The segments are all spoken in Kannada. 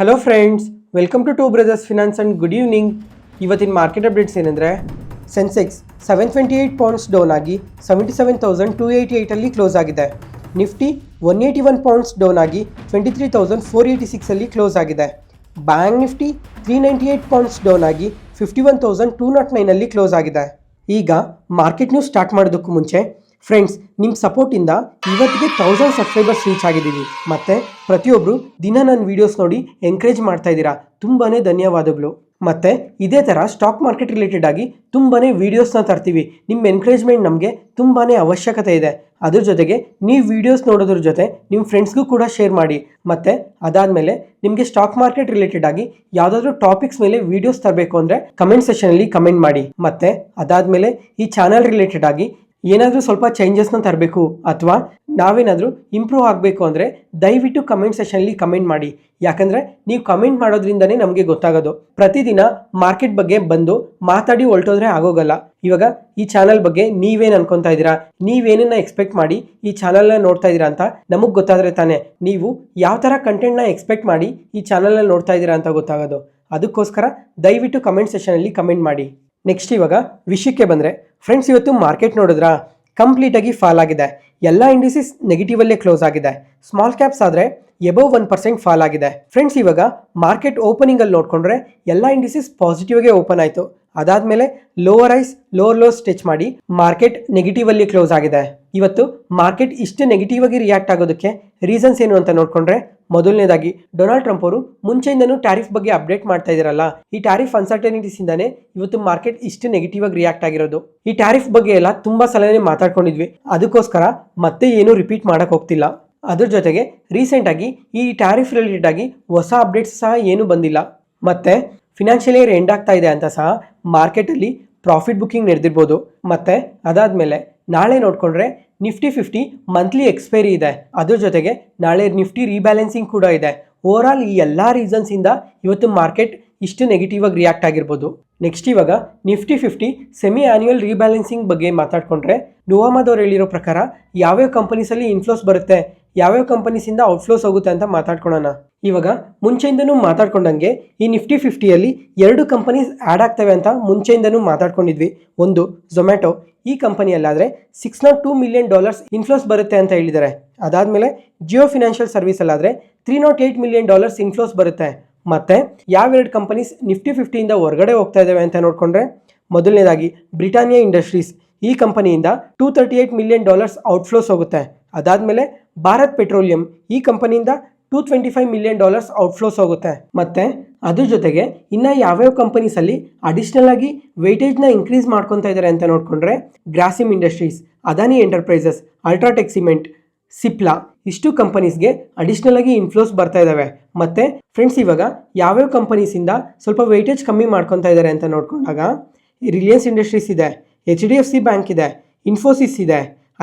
Hello friends, welcome to two brothers finance and good evening. ಇವತ್ತಿನ ಮಾರ್ಕೆಟ್ ಅಪ್ಡೇಟ್ಸ್ ಏನಂದರೆ, ಸೆನ್ಸೆಕ್ಸ್ 728 ಪಾಯಿಂಟ್ಸ್ ಡೌನ್ ಆಗಿ 77,288 ಕ್ಲೋಸ್ ಆಗಿದೆ. ನಿಫ್ಟಿ 181 ಪಾಯಿಂಟ್ಸ್ ಡೌನ್ ಆಗಿ 23,486 ಕ್ಲೋಸ್ ಆಗಿದೆ. ಬ್ಯಾಂಕ್ ನಿಫ್ಟಿ 398 ಪಾಯಿಂಟ್ಸ್ ಡೌನ್ ಆಗಿ 51,209 ಕ್ಲೋಸ್ ಆಗಿದೆ. ಈಗ ಮಾರ್ಕೆಟ್ ನ್ಯೂಸ್ ಸ್ಟಾರ್ಟ್ ಮಾಡೋದಕ್ಕೂ ಮುಂಚೆ ಫ್ರೆಂಡ್ಸ್, ನಿಮ್ಮ ಸಪೋರ್ಟಿಂದ ಇವತ್ತಿಗೆ 1000 ಸಬ್ಸ್ಕ್ರೈಬರ್ಸ್ ರೀಚ್ ಆಗಿದ್ದೀವಿ. ಮತ್ತು ಪ್ರತಿಯೊಬ್ಬರು ದಿನ ನನ್ನ ವೀಡಿಯೋಸ್ ನೋಡಿ ಎಂಕರೇಜ್ ಮಾಡ್ತಾ ಇದ್ದೀರಾ. ತುಂಬಾ ಧನ್ಯವಾದಗಳು. ಮತ್ತು ಇದೇ ಥರ ಸ್ಟಾಕ್ ಮಾರ್ಕೆಟ್ ರಿಲೇಟೆಡ್ ಆಗಿ ತುಂಬಾ ವೀಡಿಯೋಸ್ನ ತರ್ತೀವಿ. ನಿಮ್ಮ ಎನ್ಕರೇಜ್ಮೆಂಟ್ ನಮಗೆ ತುಂಬಾ ಅವಶ್ಯಕತೆ ಇದೆ. ಅದ್ರ ಜೊತೆಗೆ ನೀವು ವೀಡಿಯೋಸ್ ನೋಡೋದ್ರ ಜೊತೆ ನಿಮ್ಮ ಫ್ರೆಂಡ್ಸ್ಗೂ ಕೂಡ ಶೇರ್ ಮಾಡಿ. ಮತ್ತು ಅದಾದಮೇಲೆ ನಿಮಗೆ ಸ್ಟಾಕ್ ಮಾರ್ಕೆಟ್ ರಿಲೇಟೆಡ್ ಆಗಿ ಯಾವುದಾದ್ರೂ ಟಾಪಿಕ್ಸ್ ಮೇಲೆ ವೀಡಿಯೋಸ್ ತರಬೇಕು ಅಂದರೆ ಕಮೆಂಟ್ ಸೆಷನಲ್ಲಿ ಕಮೆಂಟ್ ಮಾಡಿ. ಮತ್ತು ಅದಾದಮೇಲೆ ಈ ಚಾನಲ್ ರಿಲೇಟೆಡ್ ಆಗಿ ಏನಾದರೂ ಸ್ವಲ್ಪ ಚೇಂಜಸ್ನ ತರಬೇಕು ಅಥವಾ ನಾವೇನಾದರೂ ಇಂಪ್ರೂವ್ ಆಗಬೇಕು ಅಂದರೆ ದಯವಿಟ್ಟು ಕಮೆಂಟ್ ಸೆಷನಲ್ಲಿ ಕಮೆಂಟ್ ಮಾಡಿ. ಯಾಕಂದರೆ ನೀವು ಕಮೆಂಟ್ ಮಾಡೋದ್ರಿಂದನೇ ನಮಗೆ ಗೊತ್ತಾಗೋದು. ಪ್ರತಿದಿನ ಮಾರ್ಕೆಟ್ ಬಗ್ಗೆ ಬಂದು ಮಾತಾಡಿ ಹೊರಟೋದ್ರೆ ಆಗೋಗಲ್ಲ. ಇವಾಗ ಈ ಚಾನಲ್ ಬಗ್ಗೆ ನೀವೇನು ಅನ್ಕೊತಾ ಇದ್ದೀರಾ, ನೀವೇನನ್ನ ಎಕ್ಸ್ಪೆಕ್ಟ್ ಮಾಡಿ ಈ ಚಾನಲ್ನ ನೋಡ್ತಾ ಇದ್ದೀರಾ ಅಂತ ನಮಗೆ ಗೊತ್ತಾದರೆ ತಾನೇ ನೀವು ಯಾವ ಥರ ಕಂಟೆಂಟ್ನ ಎಕ್ಸ್ಪೆಕ್ಟ್ ಮಾಡಿ ಈ ಚಾನಲ್ನ ನೋಡ್ತಾ ಇದ್ದೀರಾ ಅಂತ ಗೊತ್ತಾಗೋದು. ಅದಕ್ಕೋಸ್ಕರ ದಯವಿಟ್ಟು ಕಮೆಂಟ್ ಸೆಷನಲ್ಲಿ ಕಮೆಂಟ್ ಮಾಡಿ. ನೆಕ್ಸ್ಟ್ ಇವಾಗ ವಿಷಯಕ್ಕೆ ಬಂದರೆ ಫ್ರೆಂಡ್ಸ್, ಇವತ್ತು ಮಾರ್ಕೆಟ್ ನೋಡಿದ್ರಾ, ಕಂಪ್ಲೀಟಾಗಿ ಫಾಲ್ ಆಗಿದೆ. ಎಲ್ಲ ಇಂಡಿಸಸ್ ನೆಗೆಟಿವಲ್ಲೇ ಕ್ಲೋಸ್ ಆಗಿದೆ. ಸ್ಮಾಲ್ ಕ್ಯಾಪ್ಸ್ ಆದರೆ ಎಬೋವ್ 1% ಫಾಲ್ ಆಗಿದೆ. ಫ್ರೆಂಡ್ಸ್, ಇವಾಗ ಮಾರ್ಕೆಟ್ ಓಪನಿಂಗಲ್ಲಿ ನೋಡಿಕೊಂಡ್ರೆ ಎಲ್ಲ ಇಂಡಿಸಸ್ ಪಾಸಿಟಿವ್ಗೆ ಓಪನ್ ಆಯಿತು. ಅದಾದಮೇಲೆ ಲೋವರ್ ಐಸ್ ಲೋವರ್ ಲೋಸ್ ಟಚ್ ಮಾಡಿ ಮಾರ್ಕೆಟ್ ನೆಗೆಟಿವಲ್ಲಿ ಕ್ಲೋಸ್ ಆಗಿದೆ. ಇವತ್ತು ಮಾರ್ಕೆಟ್ ಇಷ್ಟು ನೆಗೆಟಿವ್ ಆಗಿ ರಿಯಾಕ್ಟ್ ಆಗೋದಕ್ಕೆ ರೀಸನ್ಸ್ ಏನು ಅಂತ ನೋಡಿಕೊಂಡ್ರೆ, ಮೊದಲನೇದಾಗಿ ಡೊನಾಲ್ಡ್ ಟ್ರಂಪ್ ಅವರು ಮುಂಚೆಯಿಂದನೂ ಟ್ಯಾರಿಫ್ ಬಗ್ಗೆ ಅಪ್ಡೇಟ್ ಮಾಡ್ತಾ ಇದ್ದಾರಲ್ಲ, ಈ ಟ್ಯಾರಿಫ್ ಅನ್ಸರ್ಟನಿಟೀಸ್ ಇಂದಾನೆ ಇವತ್ತು ಮಾರ್ಕೆಟ್ ಇಷ್ಟು ನೆಗೆಟಿವ್ ಆಗಿ ರಿಯಾಕ್ಟ್ ಆಗಿರೋದು. ಈ ಟ್ಯಾರಿಫ್ ಬಗ್ಗೆ ಎಲ್ಲ ತುಂಬಾ ಸಲನೇ ಮಾತಾಡ್ಕೊಂಡಿದ್ವಿ, ಅದಕ್ಕೋಸ್ಕರ ಮತ್ತೆ ಏನು ರಿಪೀಟ್ ಮಾಡಕ್ ಹೋಗ್ತಿಲ್ಲ. ಅದ್ರ ಜೊತೆಗೆ ರೀಸೆಂಟ್ ಆಗಿ ಈ ಟ್ಯಾರಿಫ್ ರಿಲೇಟೆಡ್ ಆಗಿ ಹೊಸ ಅಪ್ಡೇಟ್ಸ್ ಸಹ ಏನು ಬಂದಿಲ್ಲ. ಮತ್ತೆ ಫಿನಾನ್ಷಿಯಲ್ ಇಯರ್ ಎಂಡ್ ಆಗ್ತಾ ಇದೆ ಅಂತ ಸಹ ಮಾರ್ಕೆಟಲ್ಲಿ ಪ್ರಾಫಿಟ್ ಬುಕ್ಕಿಂಗ್ ನಡೆದಿರ್ಬೋದು. ಮತ್ತೆ ಅದಾದ್ಮೇಲೆ ನಾಳೆ ನೋಡ್ಕೊಂಡ್ರೆ ನಿಫ್ಟಿ 50 ಮಂತ್ಲಿ ಎಕ್ಸ್ಪೈರಿ ಇದೆ. ಅದ್ರ ಜೊತೆಗೆ ನಾಳೆ ನಿಫ್ಟಿ ರೀಬ್ಯಾಲೆನ್ಸಿಂಗ್ ಕೂಡ ಇದೆ. ಓವರ್ ಆಲ್ ಈ ಎಲ್ಲ ರೀಸನ್ಸ್ ಇಂದ ಇವತ್ತು ಮಾರ್ಕೆಟ್ ಇಷ್ಟು ನೆಗೆಟಿವ್ ಆಗಿ ರಿಯಾಕ್ಟ್ ಆಗಿರ್ಬೋದು. ನೆಕ್ಸ್ಟ್ ಇವಾಗ ನಿಫ್ಟಿ 50 ಸೆಮಿ ಆನ್ಯುವಲ್ ರೀಬ್ಯಾಲೆನ್ಸಿಂಗ್ ಬಗ್ಗೆ ಮಾತಾಡ್ಕೊಂಡ್ರೆ, ನುವಾಮದವ್ರು ಹೇಳಿರೋ ಪ್ರಕಾರ ಯಾವ್ಯಾವ ಕಂಪನೀಸಲ್ಲಿ ಇನ್ಫ್ಲೋಸ್ ಬರುತ್ತೆ, ಯಾವ್ಯಾವ ಕಂಪನೀಸಿಂದ ಔಟ್ಫ್ಲೋಸ್ ಹೋಗುತ್ತೆ ಅಂತ ಮಾತಾಡ್ಕೊಳ್ಳೋಣ. ಇವಾಗ ಮುಂಚೆಯಿಂದನೂ ಮಾತಾಡ್ಕೊಂಡಂಗೆ ಈ ನಿಫ್ಟಿ 50ಯಲ್ಲಿ 2 ಕಂಪನೀಸ್ ಆ್ಯಡ್ ಆಗ್ತವೆ ಅಂತ ಮುಂಚೆಯಿಂದನೂ ಮಾತಾಡ್ಕೊಂಡಿದ್ವಿ. ಒಂದು ಝೊಮ್ಯಾಟೊ, ಈ ಕಂಪನಿಯಲ್ಲಾದರೆ $602 million ಇನ್ಫ್ಲೋಸ್ ಬರುತ್ತೆ ಅಂತ ಹೇಳಿದ್ದಾರೆ. ಅದಾದಮೇಲೆ ಜಿಯೋ ಫಿನಾನ್ಷಿಯಲ್ ಸರ್ವಿಸಲ್ಲಾದರೆ $308 million ಇನ್ಫ್ಲೋಸ್ ಬರುತ್ತೆ. ಮತ್ತೆ ಯಾವೆರಡು ಕಂಪನೀಸ್ ನಿಫ್ಟಿ 50ಯಿಂದ ಹೊರಗಡೆ ಹೋಗ್ತಾ ಇದ್ದಾವೆ ಅಂತ ನೋಡಿಕೊಂಡ್ರೆ, ಮೊದಲನೇದಾಗಿ ಬ್ರಿಟಾನಿಯಾ ಇಂಡಸ್ಟ್ರೀಸ್, ಈ ಕಂಪನಿಯಿಂದ $238 million ಔಟ್ಫ್ಲೋಸ್ ಹೋಗುತ್ತೆ. ಅದಾದಮೇಲೆ ಭಾರತ್ ಪೆಟ್ರೋಲಿಯಂ, ಈ ಕಂಪನಿಯಿಂದ $225 million ಔಟ್ಫ್ಲೋಸ್ ಹೋಗುತ್ತೆ. ಮತ್ತೆ ಅದ್ರ ಜೊತೆಗೆ ಇನ್ನು ಯಾವ್ಯಾವ ಕಂಪನೀಸಲ್ಲಿ ಅಡಿಷ್ನಲ್ ಆಗಿ ವೆಯ್ಟೇಜ್ನ ಇನ್ಕ್ರೀಸ್ ಮಾಡ್ಕೊತಾ ಇದ್ದಾರೆ ಅಂತ ನೋಡಿಕೊಂಡ್ರೆ, Grasim industries, Adani enterprises, UltraTech cement, Cipla, ಇಷ್ಟು ಕಂಪನೀಸ್ಗೆ ಅಡಿಷ್ನಲ್ ಆಗಿ ಇನ್ಫ್ಲೋಸ್ ಬರ್ತಾ ಇದ್ದಾವೆ. ಮತ್ತೆ ಫ್ರೆಂಡ್ಸ್, ಇವಾಗ ಯಾವ್ಯಾವ ಕಂಪನೀಸಿಂದ ಸ್ವಲ್ಪ ವೆಯ್ಟೇಜ್ ಕಮ್ಮಿ ಮಾಡ್ಕೊತಾ ಇದ್ದಾರೆ ಅಂತ ನೋಡ್ಕೊಂಡಾಗ, ರಿಲಯನ್ಸ್ ಇಂಡಸ್ಟ್ರೀಸ್ ಇದೆ, HDFC ಬ್ಯಾಂಕ್ ಇದೆ, ಇನ್ಫೋಸಿಸ್ ಇದೆ,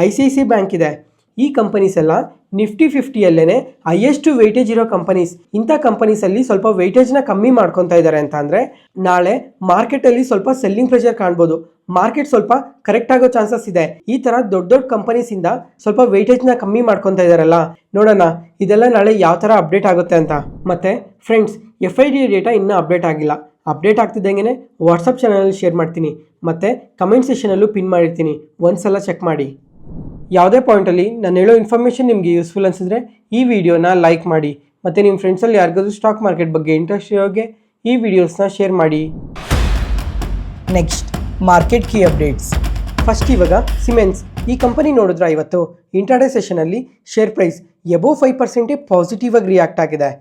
ICICI ಬ್ಯಾಂಕ್ ಇದೆ. ಈ ಕಂಪನೀಸ್ ಎಲ್ಲ ನಿಫ್ಟಿ 50ಯಲ್ಲೇ ಹೈಯೆಸ್ಟ್ ವೆಯ್ಟೇಜ್ ಇರೋ ಕಂಪನೀಸ್. ಇಂಥ ಕಂಪನೀಸಲ್ಲಿ ಸ್ವಲ್ಪ ವೆಯ್ಟೇಜ್ನ ಕಮ್ಮಿ ಮಾಡ್ಕೊತಾ ಇದ್ದಾರೆ ಅಂತ ಅಂದರೆ ನಾಳೆ ಮಾರ್ಕೆಟಲ್ಲಿ ಸ್ವಲ್ಪ ಸೆಲ್ಲಿಂಗ್ ಪ್ರೆಷರ್ ಕಾಣ್ಬೋದು. ಮಾರ್ಕೆಟ್ ಸ್ವಲ್ಪ ಕರೆಕ್ಟ್ ಆಗೋ ಚಾನ್ಸಸ್ ಇದೆ. ಈ ಥರ ದೊಡ್ಡ ದೊಡ್ಡ ಕಂಪನೀಸಿಂದ ಸ್ವಲ್ಪ ವೆಯ್ಟೇಜ್ನ ಕಮ್ಮಿ ಮಾಡ್ಕೊತಾ ಇದ್ದಾರಲ್ಲ, ನೋಡೋಣ ಇದೆಲ್ಲ ನಾಳೆ ಯಾವ ಥರ ಅಪ್ಡೇಟ್ ಆಗುತ್ತೆ ಅಂತ. ಮತ್ತು ಫ್ರೆಂಡ್ಸ್, FIDA ಡೇಟಾ ಇನ್ನೂ ಅಪ್ಡೇಟ್ ಆಗಿಲ್ಲ. ಅಪ್ಡೇಟ್ ಆಗ್ತಿದ್ದಂಗೆ ವಾಟ್ಸಪ್ ಚಾನಲಲ್ಲಿ ಶೇರ್ ಮಾಡ್ತೀನಿ, ಮತ್ತು ಕಮೆಂಟ್ ಸೆಷನಲ್ಲೂ ಪಿನ್ ಮಾಡಿರ್ತೀನಿ, ಒಂದ್ಸಲ ಚೆಕ್ ಮಾಡಿ. ಯಾವುದೇ ಪಾಯಿಂಟಲ್ಲಿ ನಾನು ಹೇಳೋ ಇನ್ಫಾರ್ಮೇಷನ್ ನಿಮಗೆ ಯೂಸ್ಫುಲ್ ಅನಿಸಿದ್ರೆ ಈ ವಿಡಿಯೋನ ಲೈಕ್ ಮಾಡಿ. ಮತ್ತು ನಿಮ್ಮ ಫ್ರೆಂಡ್ಸಲ್ಲಿ ಯಾರಿಗಾದ್ರೂ ಸ್ಟಾಕ್ ಮಾರ್ಕೆಟ್ ಬಗ್ಗೆ ಇಂಟ್ರೆಸ್ಟ್ ಇರೋಗೆ ಈ ವಿಡಿಯೋಸ್ನ ಶೇರ್ ಮಾಡಿ. ನೆಕ್ಸ್ಟ್ ಮಾರ್ಕೆಟ್ ಕೀ ಅಪ್ಡೇಟ್ಸ್. ಫಸ್ಟ್ ಇವಾಗ ಸಿಮೆನ್ಸ್, ಈ ಕಂಪನಿ ನೋಡಿದ್ರೆ ಇವತ್ತು ಇಂಟ್ರಾಡೇ ಸೆಷನಲ್ಲಿ ಶೇರ್ ಪ್ರೈಸ್ ಎಬೋವ್ 5% ಪಾಸಿಟಿವ್ ಆಗಿ ರಿಯಾಕ್ಟ್ ಆಗಿದೆ.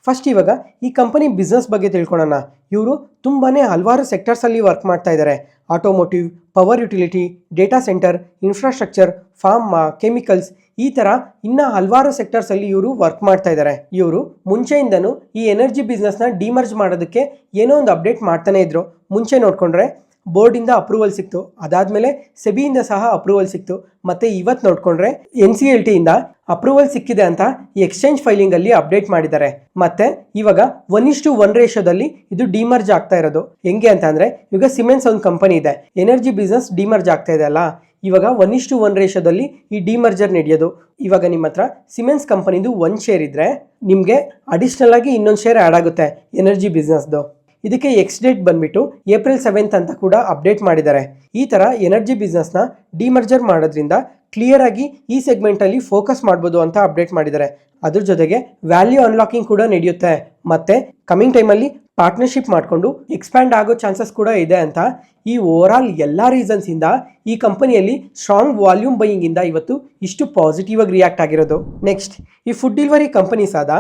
ಫಸ್ಟ್ ಇವಾಗ ಈ ಕಂಪನಿ ಬಿಸ್ನೆಸ್ ಬಗ್ಗೆ ತಿಳ್ಕೊಳ್ಳೋಣ. ಇವರು ತುಂಬಾ ಹಲವಾರು ಸೆಕ್ಟರ್ಸಲ್ಲಿ ವರ್ಕ್ ಮಾಡ್ತಾ ಇದ್ದಾರೆ. Automotive, power utility, data centre, infrastructure, pharma, chemicals, ಈ ಥರ ಇನ್ನೂ ಹಲವಾರು ಸೆಕ್ಟರ್ಸಲ್ಲಿ ಇವರು ವರ್ಕ್ ಮಾಡ್ತಾ ಇದ್ದಾರೆ. ಇವರು ಮುಂಚೆಯಿಂದನೂ ಈ ಎನರ್ಜಿ ಬಿಸ್ನೆಸ್ನ ಡಿಮರ್ಜ್ ಮಾಡೋದಕ್ಕೆ ಏನೋ ಒಂದು ಅಪ್ಡೇಟ್ ಮಾಡ್ತಾನೆ ಇದ್ರು. ಮುಂಚೆ ನೋಡಿಕೊಂಡ್ರೆ ಬೋರ್ಡಿಂದ ಅಪ್ರೂವಲ್ ಸಿಕ್ತು, ಅದಾದಮೇಲೆ ಸೆಬಿಯಿಂದ ಸಹ ಅಪ್ರೂವಲ್ ಸಿಕ್ತು, ಮತ್ತು ಇವತ್ತು ನೋಡಿಕೊಂಡ್ರೆ NCLTಯಿಂದ ಅಪ್ರೂವಲ್ ಸಿಕ್ಕಿದೆ ಅಂತ ಈ ಎಕ್ಸ್ಚೇಂಜ್ ಫೈಲಿಂಗಲ್ಲಿ ಅಪ್ಡೇಟ್ ಮಾಡಿದ್ದಾರೆ. ಮತ್ತು ಇವಾಗ 1:1 ರೇಷೋದಲ್ಲಿ ಇದು ಡಿಮರ್ಜ್ ಆಗ್ತಾ ಇರೋದು. ಹೆಂಗೆ ಅಂತ ಅಂದರೆ, ಇವಾಗ ಸಿಮೆನ್ಸ್ ಒಂದು ಕಂಪನಿ ಇದೆ, ಎನರ್ಜಿ ಬಿಸ್ನೆಸ್ ಡಿಮರ್ಜ್ ಆಗ್ತಾ ಇದೆ ಅಲ್ಲ, ಇವಾಗ 1:1 ರೇಷೋದಲ್ಲಿ ಈ ಡಿಮರ್ಜರ್ ನಡೆಯೋದು. ಇವಾಗ ನಿಮ್ಮ ಹತ್ರ ಸಿಮೆನ್ಸ್ ಕಂಪನಿದು 1 ಶೇರ್ ಇದ್ರೆ ನಿಮಗೆ ಅಡಿಷನಲ್ ಆಗಿ ಇನ್ನೊಂದು ಶೇರ್ ಆ್ಯಡ್ ಆಗುತ್ತೆ ಎನರ್ಜಿ ಬಿಸ್ನೆಸ್ದು. ಇದಕ್ಕೆ ಎಕ್ಸ್ ಡೇಟ್ ಬಂದ್ಬಿಟ್ಟು April 7th ಅಂತ ಕೂಡ ಅಪ್ಡೇಟ್ ಮಾಡಿದ್ದಾರೆ. ಈ ಥರ ಎನರ್ಜಿ ಬಿಸ್ನೆಸ್ನ ಡಿಮರ್ಜರ್ ಮಾಡೋದ್ರಿಂದ ಕ್ಲಿಯರ್ ಆಗಿ ಈ ಸೆಗ್ಮೆಂಟಲ್ಲಿ ಫೋಕಸ್ ಮಾಡ್ಬೋದು ಅಂತ ಅಪ್ಡೇಟ್ ಮಾಡಿದ್ದಾರೆ. ಅದ್ರ ಜೊತೆಗೆ ವ್ಯಾಲ್ಯೂ ಅನ್ಲಾಕಿಂಗ್ ಕೂಡ ನಡೆಯುತ್ತೆ ಮತ್ತು ಕಮಿಂಗ್ ಟೈಮಲ್ಲಿ ಪಾರ್ಟ್ನರ್ಶಿಪ್ ಮಾಡಿಕೊಂಡು ಎಕ್ಸ್ಪ್ಯಾಂಡ್ ಆಗೋ ಚಾನ್ಸಸ್ ಕೂಡ ಇದೆ ಅಂತ ಈ ಓವರ್ ಆಲ್ ಎಲ್ಲ ರೀಸನ್ಸಿಂದ ಈ ಕಂಪನಿಯಲ್ಲಿ ಸ್ಟ್ರಾಂಗ್ ವಾಲ್ಯೂಮ್ ಬೈಯಿಂಗಿಂದ ಇವತ್ತು ಇಷ್ಟು ಪಾಸಿಟಿವ್ ಆಗಿ ರಿಯಾಕ್ಟ್ ಆಗಿರೋದು. ನೆಕ್ಸ್ಟ್, ಈ ಫುಡ್ ಡೆಲಿವರಿ ಕಂಪನೀಸ್ ಆದ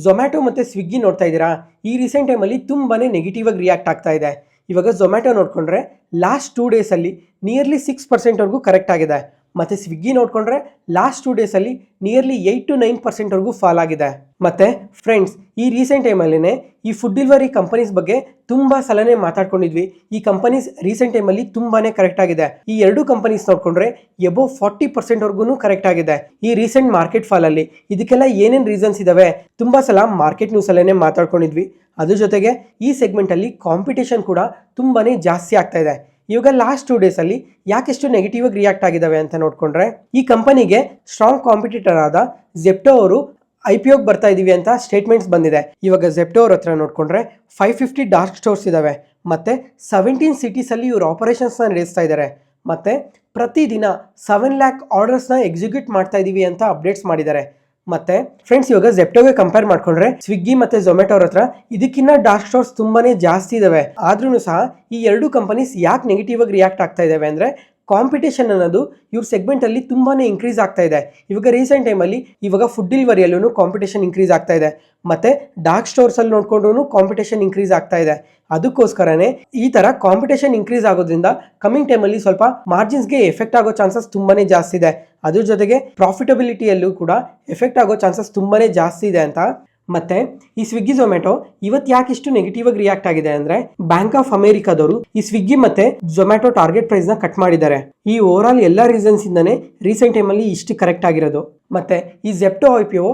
ಝೊಮ್ಯಾಟೊ ಮತ್ತು ಸ್ವಿಗ್ಗಿ ನೋಡ್ತಾ ಇದ್ದೀರಾ, ಈ ರೀಸೆಂಟ್ ಟೈಮಲ್ಲಿ ತುಂಬಾ ನೆಗೆಟಿವ್ ಆಗಿ ರಿಯಾಕ್ಟ್ ಆಗ್ತಾ ಇದೆ. ಇವಾಗ ಝೊಮ್ಯಾಟೊ ನೋಡಿಕೊಂಡ್ರೆ ಲಾಸ್ಟ್ 2 ಡೇಸಲ್ಲಿ ನಿಯರ್ಲಿ 6%ವರೆಗೂ ಕರೆಕ್ಟ್ ಆಗಿದೆ. ಮತ್ತು ಸ್ವಿಗ್ಗಿ ನೋಡಿಕೊಂಡ್ರೆ ಲಾಸ್ಟ್ 2 ಡೇಸಲ್ಲಿ ನಿಯರ್ಲಿ 8 to 9%ವರೆಗೂ ಫಾಲ್ ಆಗಿದೆ. ಮತ್ತು ಫ್ರೆಂಡ್ಸ್, ಈ ರೀಸೆಂಟ್ ಟೈಮಲ್ಲೇ ಈ ಫುಡ್ ಡೆಲಿವರಿ ಕಂಪನೀಸ್ ಬಗ್ಗೆ ತುಂಬ ಸಲನೇ ಮಾತಾಡ್ಕೊಂಡಿದ್ವಿ. ಈ ಕಂಪನೀಸ್ ರೀಸೆಂಟ್ ಟೈಮಲ್ಲಿ ತುಂಬಾ ಕರೆಕ್ಟ್ ಆಗಿದೆ. ಈ 2 ಕಂಪನೀಸ್ ನೋಡಿಕೊಂಡ್ರೆ ಎಬೋ 40%ವರೆಗೂ ಕರೆಕ್ಟ್ ಆಗಿದೆ ಈ ರೀಸೆಂಟ್ ಮಾರ್ಕೆಟ್ ಫಾಲಲ್ಲಿ. ಇದಕ್ಕೆಲ್ಲ ಏನೇನು ರೀಸನ್ಸ್ ಇದ್ದಾವೆ ತುಂಬ ಸಲ ಮಾರ್ಕೆಟ್ ನ್ಯೂಸಲ್ಲೇ ಮಾತಾಡ್ಕೊಂಡಿದ್ವಿ. ಅದ್ರ ಜೊತೆಗೆ ಈ ಸೆಗ್ಮೆಂಟಲ್ಲಿ ಕಾಂಪಿಟೇಷನ್ ಕೂಡ ತುಂಬಾ ಜಾಸ್ತಿ ಆಗ್ತಾ ಇದೆ. ಇವಾಗ ಲಾಸ್ಟ್ 2 ಡೇಸಲ್ಲಿ ಯಾಕೆಷ್ಟು ನೆಗೆಟಿವ್ ಆಗಿ ರಿಯಾಕ್ಟ್ ಆಗಿದ್ದಾವೆ ಅಂತ ನೋಡಿಕೊಂಡ್ರೆ, ಈ ಕಂಪನಿಗೆ ಸ್ಟ್ರಾಂಗ್ ಕಾಂಪಿಟೇಟರ್ ಆದ ಜೆಪ್ಟೋ ಅವರು IPO ಬರ್ತಾ ಇದೀವಿ ಅಂತ ಸ್ಟೇಟ್ಮೆಂಟ್ಸ್ ಬಂದಿದೆ. ಇವಾಗ ಜೆಪ್ಟೋ ಅವ್ರ ಹತ್ರ ನೋಡಿಕೊಂಡ್ರೆ 550 ಡಾರ್ಕ್ ಸ್ಟೋರ್ಸ್ ಇದ್ದಾವೆ ಮತ್ತು 17 ಸಿಟೀಸಲ್ಲಿ ಇವರು ಆಪರೇಷನ್ಸ್ನ ನಡೆಸ್ತಾ ಇದ್ದಾರೆ ಮತ್ತು ಪ್ರತಿದಿನ 7 lakh ಆರ್ಡರ್ಸ್ನ ಎಕ್ಸಿಕ್ಯೂಟ್ ಮಾಡ್ತಾ ಇದ್ದೀವಿ ಅಂತ ಅಪ್ಡೇಟ್ಸ್ ಮಾಡಿದ್ದಾರೆ. ಮತ್ತೆ ಫ್ರೆಂಡ್ಸ್, ಇವಾಗ ಜೆಪ್ಟೋಗೆ ಕಂಪೇರ್ ಮಾಡ್ಕೊಂಡ್ರೆ ಸ್ವಿಗ್ಗಿ ಮತ್ತೆ ಝೊಮ್ಯಾಟೊ ಅವ್ರ ಹತ್ರ ಇದಕ್ಕಿನ್ನ ಡಾರ್ಕ್ ಸ್ಟೋರ್ಸ್ ತುಂಬಾನೇ ಜಾಸ್ತಿ ಇದಾವೆ. ಆದ್ರೂ ಸಹ ಈ 2 ಕಂಪನೀಸ್ ಯಾಕೆ ನೆಗೆಟಿವ್ ಆಗಿ ರಿಯಾಕ್ಟ್ ಆಗ್ತಾ ಇದಾವೆ ಅಂದ್ರೆ, ಕಾಂಪಿಟೇಷನ್ ಅನ್ನೋದು ಇವ್ರ ಸೆಗ್ಮೆಂಟ್ ಅಲ್ಲಿ ತುಂಬಾನೇ ಇನ್ಕ್ರೀಸ್ ಆಗ್ತಾ ಇದೆ. ಇವಾಗ ರೀಸೆಂಟ್ ಟೈಮಲ್ಲಿ ಇವಾಗ ಫುಡ್ ಡೆಲಿವರಿಯಲ್ಲೂ ಕಾಂಪಿಟೇಷನ್ ಇನ್ಕ್ರೀಸ್ ಆಗ್ತಾ ಇದೆ ಮತ್ತೆ ಡಾರ್ಕ್ ಸ್ಟೋರ್ಸ್ ಅಲ್ಲಿ ನೋಡ್ಕೊಂಡ್ರು ಕಾಂಪಿಟೇಷನ್ ಇನ್ಕ್ರೀಸ್ ಆಗ್ತಾ ಇದೆ. ಅದಕ್ಕೋಸ್ಕರನೇ ಈ ತರ ಕಾಂಪಿಟೇಷನ್ ಇನ್ಕ್ರೀಸ್ ಆಗೋದ್ರಿಂದ ಕಮಿಂಗ್ ಟೈಮಲ್ಲಿ ಸ್ವಲ್ಪ ಮಾರ್ಜಿನ್ಸ್ಗೆ ಎಫೆಕ್ಟ್ ಆಗೋ ಚಾನ್ಸಸ್ ತುಂಬಾನೇ ಜಾಸ್ತಿ ಇದೆ. ಅದ್ರ ಜೊತೆಗೆ ಪ್ರಾಫಿಟಬಿಲಿಟಿಯಲ್ಲೂ ಕೂಡ ಎಫೆಕ್ಟ್ ಆಗೋ ಚಾನ್ಸಸ್ ತುಂಬಾನೇ ಜಾಸ್ತಿ ಇದೆ ಅಂತ. ಮತ್ತೆ ಈ ಸ್ವಿಗ್ಗಿ ಝೊಮ್ಯಾಟೊ ಇವತ್ತು ಯಾಕೆ ಇಷ್ಟು ನೆಗೆಟಿವ್ ಆಗಿ ರಿಯಾಕ್ಟ್ ಆಗಿದೆ ಅಂದ್ರೆ, ಬ್ಯಾಂಕ್ ಆಫ್ ಅಮೆರಿಕಾದವರು ಈ ಸ್ವಿಗ್ಗಿ ಮತ್ತೆ ಝೊಮ್ಯಾಟೊ ಟಾರ್ಗೆಟ್ ಪ್ರೈಸ್ ನ ಕಟ್ ಮಾಡಿದ್ದಾರೆ. ಈ ಓವರ್ ಆಲ್ ಎಲ್ಲ ರೀಸನ್ಸ್ ಇಂದಾನೆ ರೀಸೆಂಟ್ ಟೈಮಲ್ಲಿ ಇಷ್ಟು ಕರೆಕ್ಟ್ ಆಗಿರೋದು. ಮತ್ತೆ ಈ ಜೆಪ್ಟೋ IPO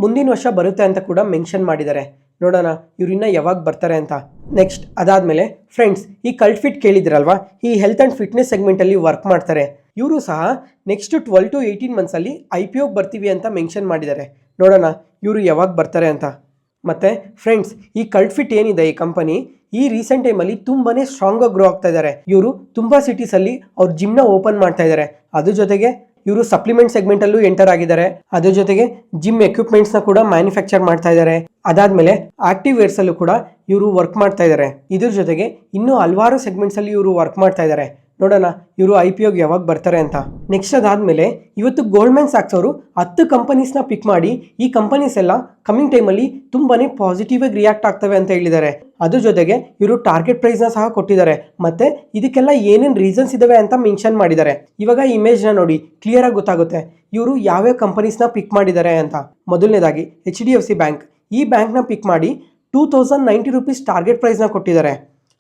ಮುಂದಿನ ವರ್ಷ ಬರುತ್ತೆ ಅಂತ ಕೂಡ ಮೆನ್ಷನ್ ಮಾಡಿದ್ದಾರೆ. ನೋಡೋಣ ಇವ್ರಿನ್ನ ಯಾವಾಗ ಬರ್ತಾರೆ ಅಂತ. ನೆಕ್ಸ್ಟ್ ಅದಾದ್ಮೇಲೆ ಫ್ರೆಂಡ್ಸ್, ಈ ಕಲ್ಟ್ ಫಿಟ್ ಕೇಳಿದ್ರಲ್ವಾ, ಈ ಹೆಲ್ತ್ ಅಂಡ್ ಫಿಟ್ನೆಸ್ ಸೆಗ್ಮೆಂಟ್ ಅಲ್ಲಿ ವರ್ಕ್ ಮಾಡ್ತಾರೆ. ಇವರು ಸಹ ನೆಕ್ಸ್ಟ್ 12 to 18 ಮಂತ್ಸ್ ಅಲ್ಲಿ IPO ಬರ್ತೀವಿ ಅಂತ ಮೆನ್ಷನ್ ಮಾಡಿದ್ದಾರೆ. ನೋಡೋಣ ಇವರು ಯಾವಾಗ ಬರ್ತಾರೆ ಅಂತ. ಮತ್ತೆ ಫ್ರೆಂಡ್ಸ್, ಈ ಕಲ್ಟ್ ಫಿಟ್ ಏನಿದೆ ಈ ಕಂಪನಿ ಈ ರೀಸೆಂಟ್ ಟೈಮಲ್ಲಿ ತುಂಬಾನೇ ಸ್ಟ್ರಾಂಗ್ ಆಗಿ ಗ್ರೋ ಆಗ್ತಾ ಇದ್ದಾರೆ. ಇವರು ತುಂಬಾ ಸಿಟೀಸ್ ಅಲ್ಲಿ ಅವ್ರ ಜಿಮ್ನ ಓಪನ್ ಮಾಡ್ತಾ ಇದ್ದಾರೆ. ಅದ್ರ ಜೊತೆಗೆ ಇವರು ಸಪ್ಲಿಮೆಂಟ್ ಸೆಗ್ಮೆಂಟ್ ಅಲ್ಲೂ ಎಂಟರ್ ಆಗಿದ್ದಾರೆ. ಅದ್ರ ಜೊತೆಗೆ ಜಿಮ್ ಎಕ್ವಿಪ್ಮೆಂಟ್ಸ್ ನ ಕೂಡ ಮ್ಯಾನುಫ್ಯಾಕ್ಚರ್ ಮಾಡ್ತಾ ಇದ್ದಾರೆ. ಅದಾದ್ಮೇಲೆ ಆಕ್ಟಿವ್ ವೇರ್ಸ್ ಅಲ್ಲೂ ಕೂಡ ಇವರು ವರ್ಕ್ ಮಾಡ್ತಾ ಇದ್ದಾರೆ. ಇದ್ರ ಜೊತೆಗೆ ಇನ್ನೂ ಹಲವಾರು ಸೆಗ್ಮೆಂಟ್ಸ್ ಅಲ್ಲಿ ಇವರು ವರ್ಕ್ ಮಾಡ್ತಾ ಇದ್ದಾರೆ. ನೋಡೋಣ ಇವರು IPOಗೆ ಯಾವಾಗ ಬರ್ತಾರೆ ಅಂತ. ನೆಕ್ಸ್ಟ್ ಅದಾದ್ಮೇಲೆ ಇವತ್ತು ಗೋಲ್ಡ್ಮನ್ ಸ್ಯಾಕ್ಸ್ ಅವರು 10 ಕಂಪನೀಸ್ನ ಪಿಕ್ ಮಾಡಿ ಈ ಕಂಪನೀಸ್ ಎಲ್ಲ ಕಮಿಂಗ್ ಟೈಮಲ್ಲಿ ತುಂಬಾನೇ ಪಾಸಿಟಿವ್ ಆಗಿ ರಿಯಾಕ್ಟ್ ಆಗ್ತವೆ ಅಂತ ಹೇಳಿದ್ದಾರೆ. ಅದ್ರ ಜೊತೆಗೆ ಇವರು ಟಾರ್ಗೆಟ್ ಪ್ರೈಸ್ನ ಸಹ ಕೊಟ್ಟಿದ್ದಾರೆ ಮತ್ತೆ ಇದಕ್ಕೆಲ್ಲ ಏನೇನು ರೀಸನ್ಸ್ ಇದಾವೆ ಅಂತ ಮೆನ್ಷನ್ ಮಾಡಿದ್ದಾರೆ. ಇವಾಗ ಇಮೇಜ್ನ ನೋಡಿ ಕ್ಲಿಯರ್ ಆಗಿ ಗೊತ್ತಾಗುತ್ತೆ ಇವರು ಯಾವ್ಯಾವ ಕಂಪನೀಸ್ನ ಪಿಕ್ ಮಾಡಿದ್ದಾರೆ ಅಂತ. ಮೊದಲನೇದಾಗಿ HDFC ಬ್ಯಾಂಕ್, ಈ ಬ್ಯಾಂಕ್ನ ಪಿಕ್ ಮಾಡಿ 2090 ರೂಪೀಸ್ ಟಾರ್ಗೆಟ್ ಪ್ರೈಸ್ನ ಕೊಟ್ಟಿದ್ದಾರೆ.